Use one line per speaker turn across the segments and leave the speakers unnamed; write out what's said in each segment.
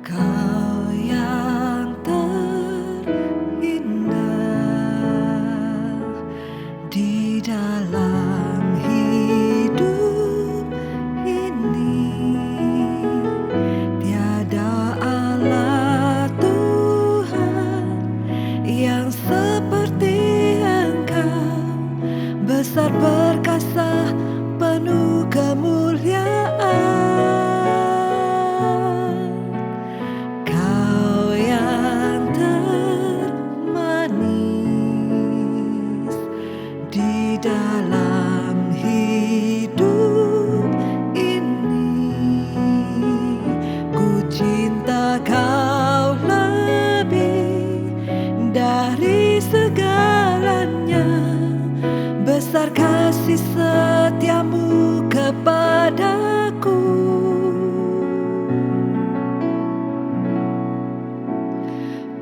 Kau yang terindah di dalam hidup ini, tiada Allah Tuhan yang seperti Engkau, besar perkasa penuh kemuliaan. Kau yang termanis di dalam hidup ini, ku cinta Kau lebih dari segalanya, besar kasih setiamu kepadaku.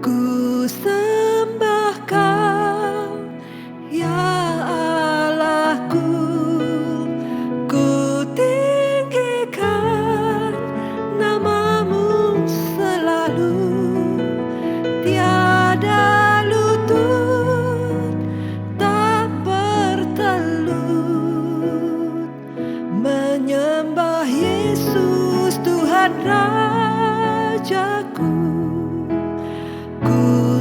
Ku sembah Kau, ya Allahku, ku tinggikan nama-Mu selalu, tiada lutut tak bertelut, menyembah Yesus Tuhan Rajaku. Ku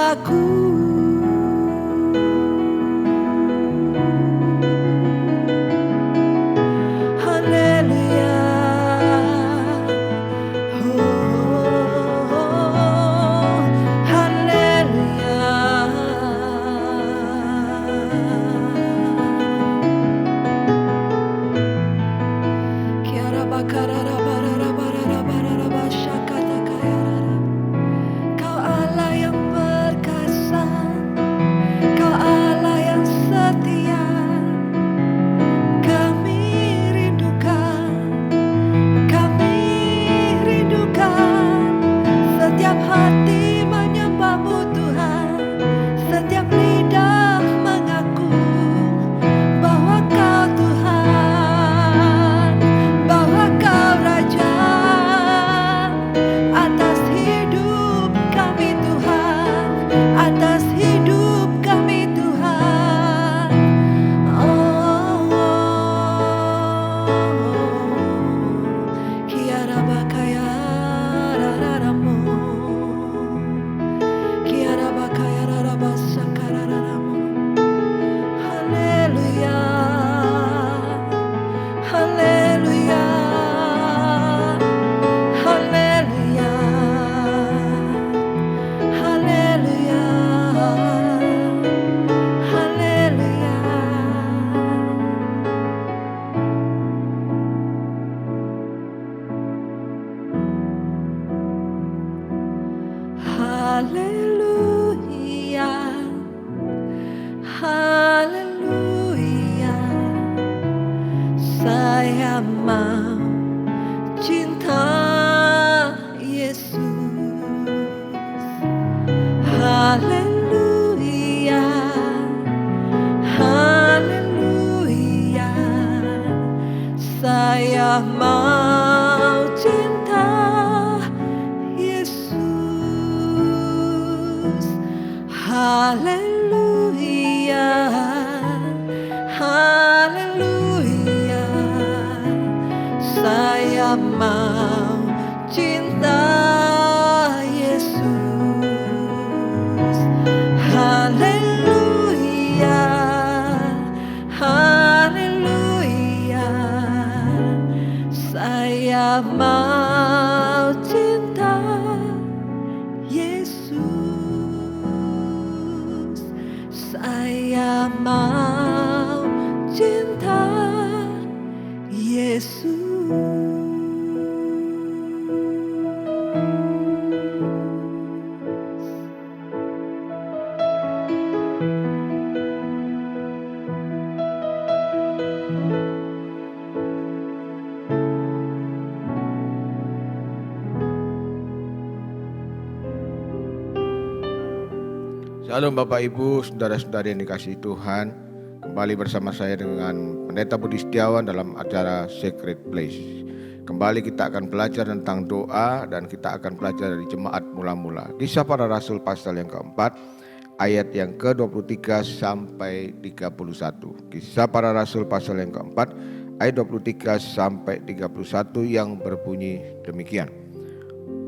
aku. Haleluya. Oh, haleluya. Kiara bakarara barara barara barara basyakata kayara. Kau Allah yang perkasa, Kau Allah yang setia. Kami rindukan, kami rindukan. Setiap hati menyembah-Mu Tuhan, setiap lidah mengaku bahwa Kau Tuhan, bahwa Kau Raja atas hidup kami Tuhan, atas hidup kami Tuhan. Kiara bakaya rararamu, kiara bakaya rarabasakararamu. Haleluya, haleluya, haleluya, haleluya, haleluya. Haleluya, haleluya. Saya mau cinta Yesus. Haleluya, haleluya. Saya mau cinta Yesus. Haleluya, haleluya. Saya mau cinta Yesus. Haleluya, haleluya. Saya mau cinta Yesus. Saya mau cinta Yesus.
Shalom Bapak Ibu, saudara-saudari yang dikasihi Tuhan. Kembali bersama saya dengan Pendeta Budi Setiawan dalam acara Secret Place. Kembali kita akan belajar tentang doa dan kita akan belajar dari jemaat mula-mula. Kisah Para Rasul pasal yang keempat, ayat yang ke-23 sampai 31. Kisah Para Rasul pasal yang keempat, ayat 23 sampai 31 yang berbunyi demikian.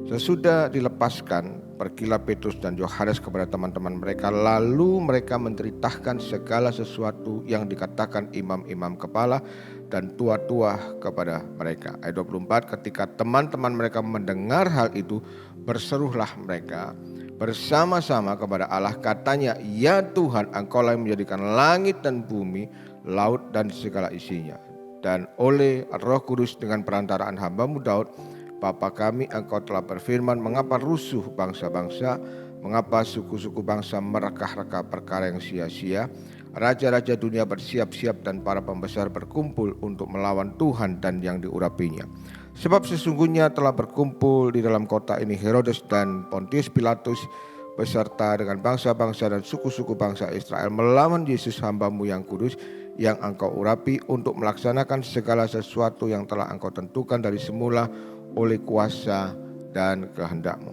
Sesudah dilepaskan, pergilah Petrus dan Yohanes kepada teman-teman mereka, lalu mereka menceritakan segala sesuatu yang dikatakan imam-imam kepala dan tua-tua kepada mereka. Ayat 24, ketika teman-teman mereka mendengar hal itu, berserulah mereka bersama-sama kepada Allah, katanya, ya Tuhan, Engkaulah yang menjadikan langit dan bumi, laut dan segala isinya. Dan oleh Roh Kudus dengan perantaraan hamba-Mu Daud, Bapa kami, Engkau telah berfirman, mengapa rusuh bangsa-bangsa, mengapa suku-suku bangsa merekah-rekah perkara yang sia-sia. Raja-raja dunia bersiap-siap dan para pembesar berkumpul untuk melawan Tuhan dan yang diurapinya. Sebab sesungguhnya telah berkumpul di dalam kota ini Herodes dan Pontius Pilatus beserta dengan bangsa-bangsa dan suku-suku bangsa Israel melawan Yesus hamba-Mu yang kudus, yang Engkau urapi, untuk melaksanakan segala sesuatu yang telah Engkau tentukan dari semula oleh kuasa dan kehendak-Mu.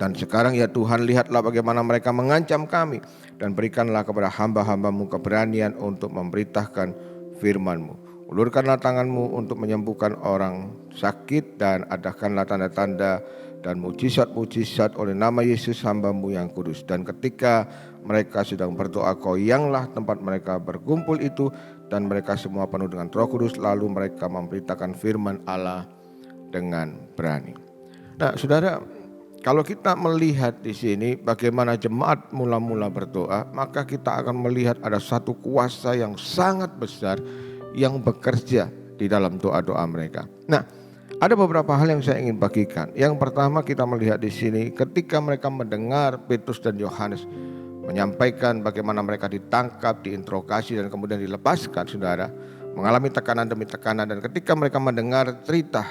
Dan sekarang ya Tuhan, lihatlah bagaimana mereka mengancam kami, dan berikanlah kepada hamba-hamba-Mu keberanian untuk memberitakan firman-Mu. Ulurkanlah tangan-Mu untuk menyembuhkan orang sakit, dan adakanlah tanda-tanda dan mujizat-mujizat oleh nama Yesus hamba-Mu yang kudus. Dan ketika mereka sedang berdoa, goyanglah tempat mereka berkumpul itu, dan mereka semua penuh dengan Roh Kudus, lalu mereka memberitakan firman Allah dengan berani. Nah, saudara, kalau kita melihat di sini bagaimana jemaat mula-mula berdoa, maka kita akan melihat ada satu kuasa yang sangat besar yang bekerja di dalam doa-doa mereka. Nah, ada beberapa hal yang saya ingin bagikan. Yang pertama, kita melihat di sini ketika mereka mendengar Petrus dan Yohanes menyampaikan bagaimana mereka ditangkap, diinterogasi dan kemudian dilepaskan, saudara, mengalami tekanan demi tekanan. Dan ketika mereka mendengar cerita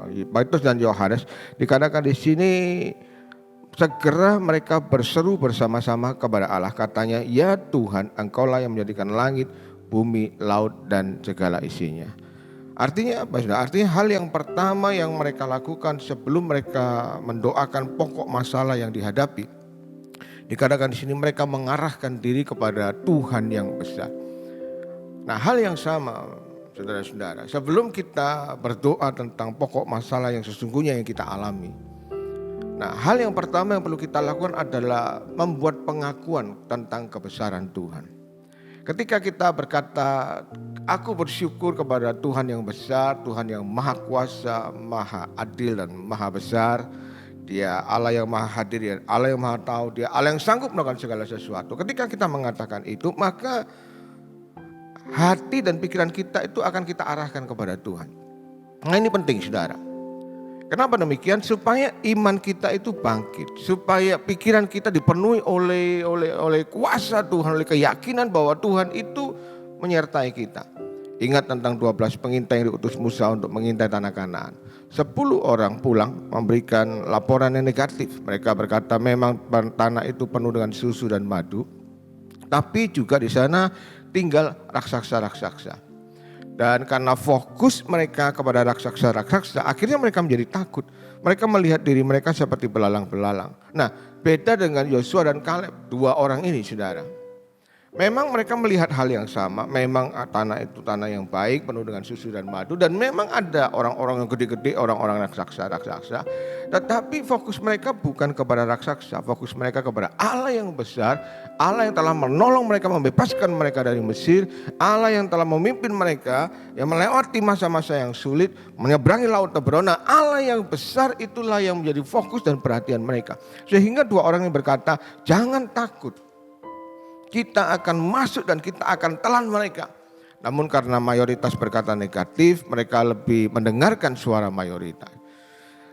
Petrus dan Yohanes, dikatakan di sini segera mereka berseru bersama-sama kepada Allah, katanya, "Ya Tuhan, Engkaulah yang menjadikan langit, bumi, laut dan segala isinya." Artinya apa, saudara? Artinya hal yang pertama yang mereka lakukan sebelum mereka mendoakan pokok masalah yang dihadapi, dikatakan di sini mereka mengarahkan diri kepada Tuhan yang besar. Nah, hal yang sama, saudara-saudara, sebelum kita berdoa tentang pokok masalah yang sesungguhnya yang kita alami, nah, hal yang pertama yang perlu kita lakukan adalah membuat pengakuan tentang kebesaran Tuhan. Ketika kita berkata, aku bersyukur kepada Tuhan yang besar, Tuhan yang maha kuasa, maha adil dan maha besar. Dia Allah yang maha hadir, Dia Allah yang maha tahu, Dia Allah yang sanggup melakukan segala sesuatu. Ketika kita mengatakan itu, maka hati dan pikiran kita itu akan kita arahkan kepada Tuhan. Nah, ini penting, saudara. Kenapa demikian? Supaya iman kita itu bangkit, supaya pikiran kita dipenuhi oleh kuasa Tuhan, oleh keyakinan bahwa Tuhan itu menyertai kita. Ingat tentang 12 pengintai yang diutus Musa untuk mengintai tanah Kanaan. 10 orang pulang memberikan laporan yang negatif. Mereka berkata memang tanah itu penuh dengan susu dan madu, tapi juga di sana tinggal raksasa-raksasa. Dan karena fokus mereka kepada raksasa-raksasa, akhirnya mereka menjadi takut. Mereka melihat diri mereka seperti belalang-belalang. Nah, beda dengan Yosua dan Kaleb, 2 orang ini, saudara. Memang mereka melihat hal yang sama. Memang tanah itu tanah yang baik, penuh dengan susu dan madu. Dan memang ada orang-orang yang gede-gede, orang-orang raksasa-raksasa. Tetapi fokus mereka bukan kepada raksasa. Fokus mereka kepada Allah yang besar. Allah yang telah menolong mereka, membebaskan mereka dari Mesir. Allah yang telah memimpin mereka, yang melewati masa-masa yang sulit, menyeberangi laut Tebrona. Allah yang besar itulah yang menjadi fokus dan perhatian mereka. Sehingga 2 orang yang berkata, jangan takut. Kita akan masuk dan kita akan telan mereka. Namun karena mayoritas berkata negatif, mereka lebih mendengarkan suara mayoritas.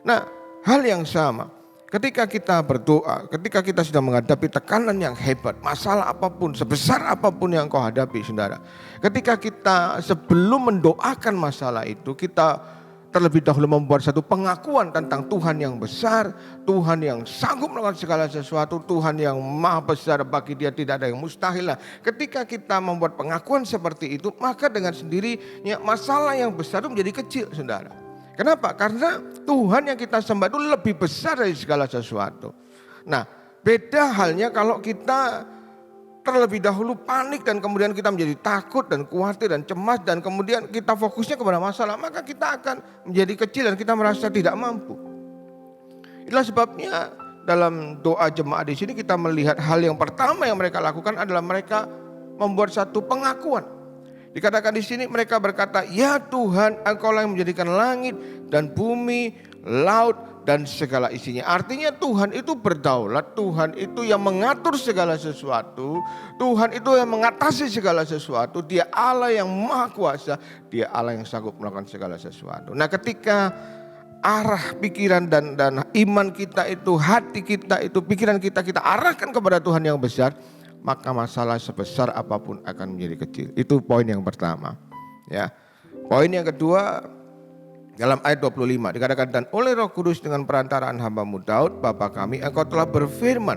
Nah, hal yang sama, ketika kita berdoa, ketika kita sedang menghadapi tekanan yang hebat, masalah apapun, sebesar apapun yang kau hadapi, saudara. Ketika kita sebelum mendoakan masalah itu, kita terlebih dahulu membuat satu pengakuan tentang Tuhan yang besar, Tuhan yang sanggup melakukan segala sesuatu, Tuhan yang maha besar, bagi Dia tidak ada yang mustahil. Ketika kita membuat pengakuan seperti itu, maka dengan sendirinya masalah yang besar itu menjadi kecil, saudara. Kenapa? Karena Tuhan yang kita sembah itu lebih besar dari segala sesuatu. Nah, beda halnya kalau kita terlebih dahulu panik dan kemudian kita menjadi takut dan khawatir dan cemas dan kemudian kita fokusnya kepada masalah, maka kita akan menjadi kecil dan kita merasa tidak mampu. Itulah sebabnya dalam doa jemaat di sini kita melihat hal yang pertama yang mereka lakukan adalah mereka membuat satu pengakuan. Dikatakan di sini mereka berkata, ya Tuhan, Engkaulah yang menjadikan langit dan bumi, laut dan segala isinya. Artinya Tuhan itu berdaulat, Tuhan itu yang mengatur segala sesuatu, Tuhan itu yang mengatasi segala sesuatu. Dia Allah yang maha kuasa, Dia Allah yang sanggup melakukan segala sesuatu. Nah, ketika arah pikiran dan iman kita itu, hati kita itu, pikiran kita arahkan kepada Tuhan yang besar, maka masalah sebesar apapun akan menjadi kecil. Itu poin yang pertama. Ya. Poin yang kedua, dalam ayat 25 dikatakan, dan oleh Roh Kudus dengan perantaraan hamba-Mu Daud, Bapa kami, Engkau telah berfirman,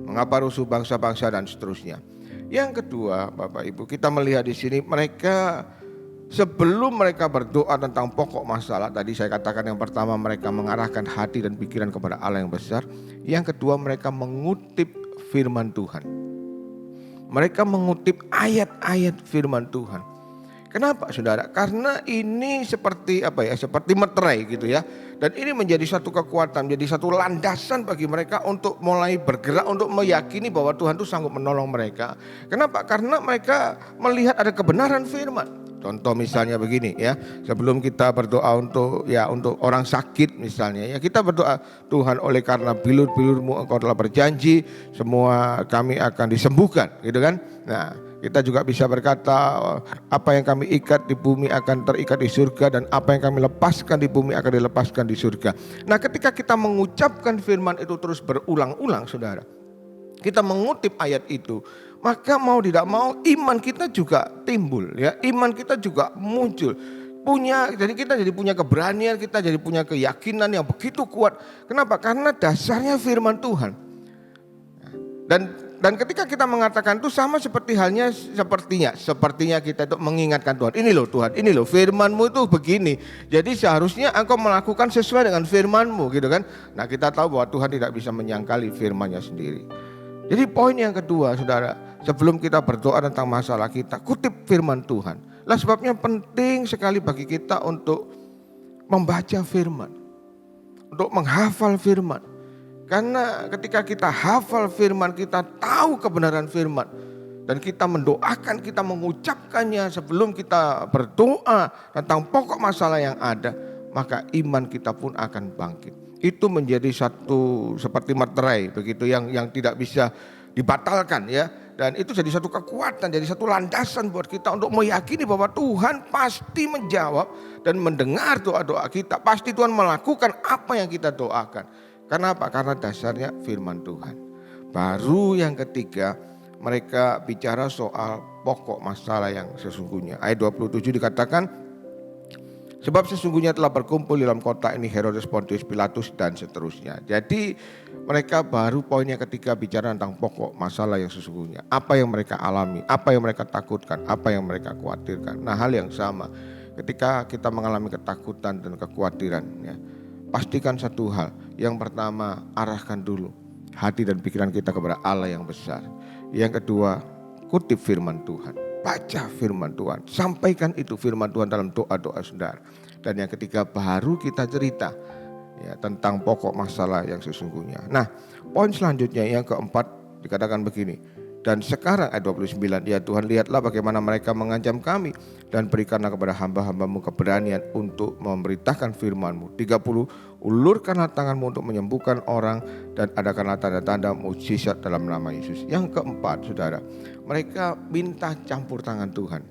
mengapa rusuh bangsa-bangsa dan seterusnya. Yang kedua, Bapak Ibu, kita melihat di sini mereka sebelum mereka berdoa tentang pokok masalah, tadi saya katakan yang pertama mereka mengarahkan hati dan pikiran kepada Allah yang besar. Yang kedua, mereka mengutip firman Tuhan. Mereka mengutip ayat-ayat firman Tuhan. Kenapa, saudara? Karena ini seperti seperti meterai gitu ya. Dan ini menjadi satu kekuatan, menjadi satu landasan bagi mereka untuk mulai bergerak, untuk meyakini bahwa Tuhan itu sanggup menolong mereka. Kenapa? Karena mereka melihat ada kebenaran firman. Contoh misalnya begini ya, sebelum kita berdoa untuk orang sakit misalnya ya, kita berdoa, Tuhan oleh karena bilur-bilurmu Engkau telah berjanji semua kami akan disembuhkan, gitu kan. Nah, kita juga bisa berkata apa yang kami ikat di bumi akan terikat di surga, dan apa yang kami lepaskan di bumi akan dilepaskan di surga. Nah, ketika kita mengucapkan firman itu terus berulang-ulang, saudara, kita mengutip ayat itu, maka mau tidak mau iman kita juga timbul ya, iman kita juga muncul. Jadi kita jadi punya keberanian, kita jadi punya keyakinan yang begitu kuat. Kenapa? Karena dasarnya firman Tuhan. Dan ketika kita mengatakan itu sama seperti halnya sepertinya kita itu mengingatkan Tuhan. Ini loh Tuhan, ini loh firman-Mu itu begini. Jadi seharusnya Engkau melakukan sesuai dengan firman-Mu, gitu kan. Nah, kita tahu bahwa Tuhan tidak bisa menyangkali firman-Nya sendiri. Jadi poin yang kedua, saudara, sebelum kita berdoa tentang masalah kita, kutip firman Tuhan. Lah sebabnya penting sekali bagi kita untuk membaca firman, untuk menghafal firman. Karena ketika kita hafal firman, kita tahu kebenaran firman, dan kita mendoakan, kita mengucapkannya sebelum kita berdoa tentang pokok masalah yang ada, maka iman kita pun akan bangkit. Itu menjadi satu seperti materai begitu yang tidak bisa dibatalkan ya, dan itu jadi satu kekuatan, jadi satu landasan buat kita untuk meyakini bahwa Tuhan pasti menjawab dan mendengar doa-doa kita. Pasti Tuhan melakukan apa yang kita doakan. Karena apa? Karena dasarnya firman Tuhan. Baru yang ketiga, mereka bicara soal pokok masalah yang sesungguhnya. Ayat 27 dikatakan, sebab sesungguhnya telah berkumpul di dalam kota ini Herodes, Pontius Pilatus, dan seterusnya. Jadi mereka baru poinnya ketika bicara tentang pokok masalah yang sesungguhnya. Apa yang mereka alami, apa yang mereka takutkan, apa yang mereka khawatirkan. Nah, hal yang sama ketika kita mengalami ketakutan dan kekhawatiran ya, pastikan satu hal. Yang pertama, arahkan dulu hati dan pikiran kita kepada Allah yang besar. Yang kedua, kutip firman Tuhan. Baca firman Tuhan, sampaikan itu firman Tuhan dalam doa-doa saudara. Dan yang ketiga, baru kita cerita ya, tentang pokok masalah yang sesungguhnya. Nah, poin selanjutnya yang keempat dikatakan begini. Dan sekarang ayat 29, ya Tuhan, lihatlah bagaimana mereka mengancam kami, dan berikanlah kepada hamba-hambamu keberanian untuk memberitakan firman-Mu. 30, ulurkanlah tangan-Mu untuk menyembuhkan orang, dan adakanlah tanda-tanda mukjizat dalam nama Yesus. Yang keempat, saudara, mereka minta campur tangan Tuhan.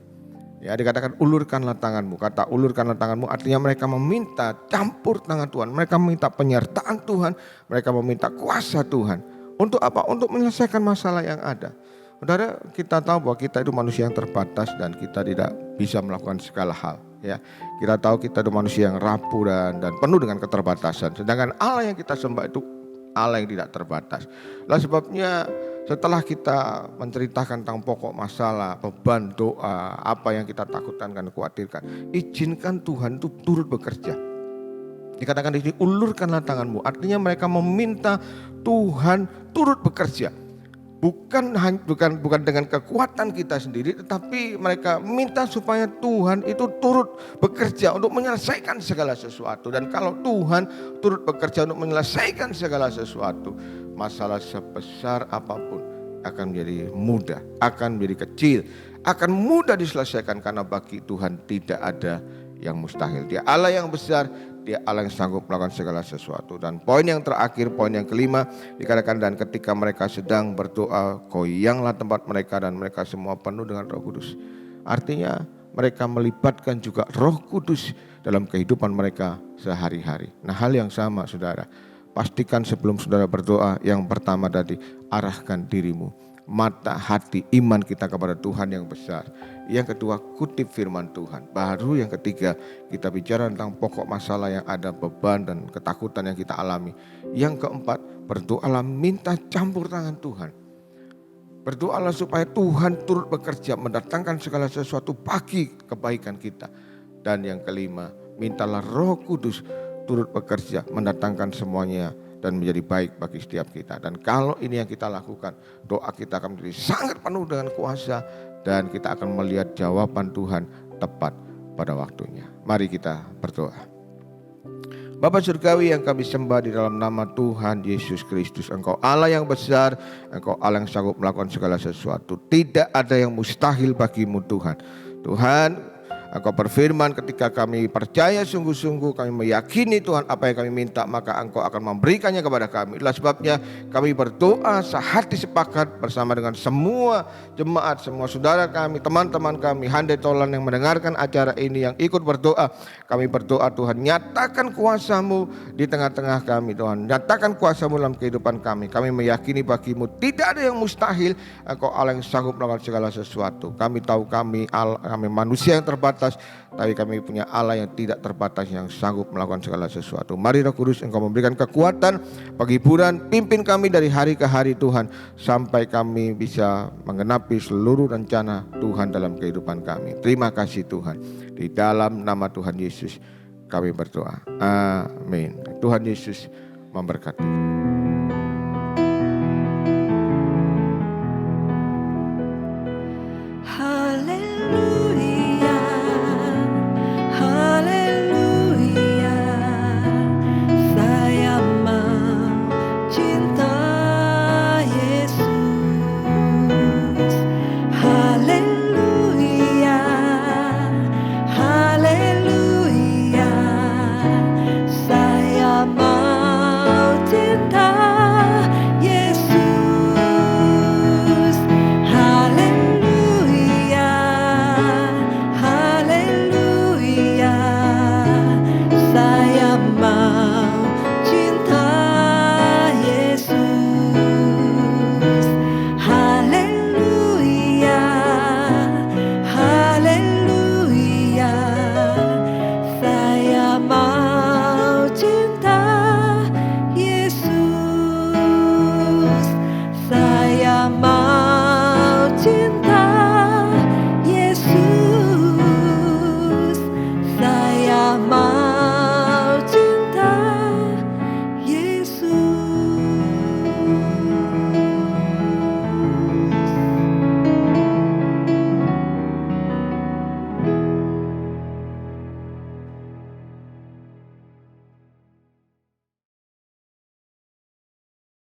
Ya, dikatakan ulurkanlah tanganmu. Kata ulurkanlah tanganmu artinya mereka meminta campur tangan Tuhan. Mereka meminta penyertaan Tuhan, mereka meminta kuasa Tuhan. Untuk apa? Untuk menyelesaikan masalah yang ada. Saudara, kita tahu bahwa kita itu manusia yang terbatas dan kita tidak bisa melakukan segala hal. Ya, kita tahu kita itu manusia yang rapuh dan penuh dengan keterbatasan. Sedangkan Allah yang kita sembah itu Allah yang tidak terbatas. Lah sebabnya setelah kita menceritakan tentang pokok masalah, beban doa, apa yang kita takutkan dan khawatirkan, izinkan Tuhan itu turut bekerja. Dikatakan di sini, ulurkanlah tanganmu. Artinya mereka meminta Tuhan turut bekerja. Bukan dengan kekuatan kita sendiri, tetapi mereka minta supaya Tuhan itu turut bekerja untuk menyelesaikan segala sesuatu. Dan kalau Tuhan turut bekerja untuk menyelesaikan segala sesuatu, masalah sebesar apapun akan menjadi mudah, akan menjadi kecil, akan mudah diselesaikan, karena bagi Tuhan tidak ada yang mustahil. Dia Allah yang besar, Dia Allah yang sanggup melakukan segala sesuatu. Dan poin yang terakhir, poin yang kelima, dikatakan dan ketika mereka sedang berdoa, goyanglah tempat mereka dan mereka semua penuh dengan Roh Kudus. Artinya mereka melibatkan juga Roh Kudus dalam kehidupan mereka sehari-hari. Nah, hal yang sama saudara, pastikan sebelum saudara berdoa, yang pertama tadi, arahkan dirimu, mata hati iman kita kepada Tuhan yang besar. Yang kedua, kutip firman Tuhan. Baru yang ketiga, kita bicara tentang pokok masalah yang ada, beban dan ketakutan yang kita alami. Yang keempat, berdoalah minta campur tangan Tuhan. Berdoalah supaya Tuhan turut bekerja mendatangkan segala sesuatu bagi kebaikan kita. Dan yang kelima, mintalah Roh Kudus turut bekerja mendatangkan semuanya dan menjadi baik bagi setiap kita. Dan kalau ini yang kita lakukan, doa kita akan menjadi sangat penuh dengan kuasa dan kita akan melihat jawaban Tuhan tepat pada waktunya. Mari kita berdoa. Bapa Surgawi yang kami sembah di dalam nama Tuhan Yesus Kristus. Engkau Allah yang besar, Engkau Allah yang sanggup melakukan segala sesuatu. Tidak ada yang mustahil bagimu Tuhan. Tuhan, Engkau berfirman ketika kami percaya sungguh-sungguh, kami meyakini Tuhan apa yang kami minta, maka Engkau akan memberikannya kepada kami. Itulah sebabnya kami berdoa sehati sepakat bersama dengan semua jemaat, semua saudara kami, teman-teman kami, handai tolan yang mendengarkan acara ini, yang ikut berdoa. Kami berdoa Tuhan, nyatakan kuasa-Mu di tengah-tengah kami Tuhan. Nyatakan kuasa-Mu dalam kehidupan kami. Kami meyakini bagi-Mu tidak ada yang mustahil. Engkau Allah yang sanggup melakukan segala sesuatu. Kami tahu kami manusia yang terbatas, tapi kami punya Allah yang tidak terbatas, yang sanggup melakukan segala sesuatu. Mari Roh Kudus, Engkau memberikan kekuatan, penghiburan, pimpin kami dari hari ke hari Tuhan, sampai kami bisa menggenapi seluruh rencana Tuhan dalam kehidupan kami. Terima kasih Tuhan. Di dalam nama Tuhan Yesus kami berdoa. Amin. Tuhan Yesus memberkati.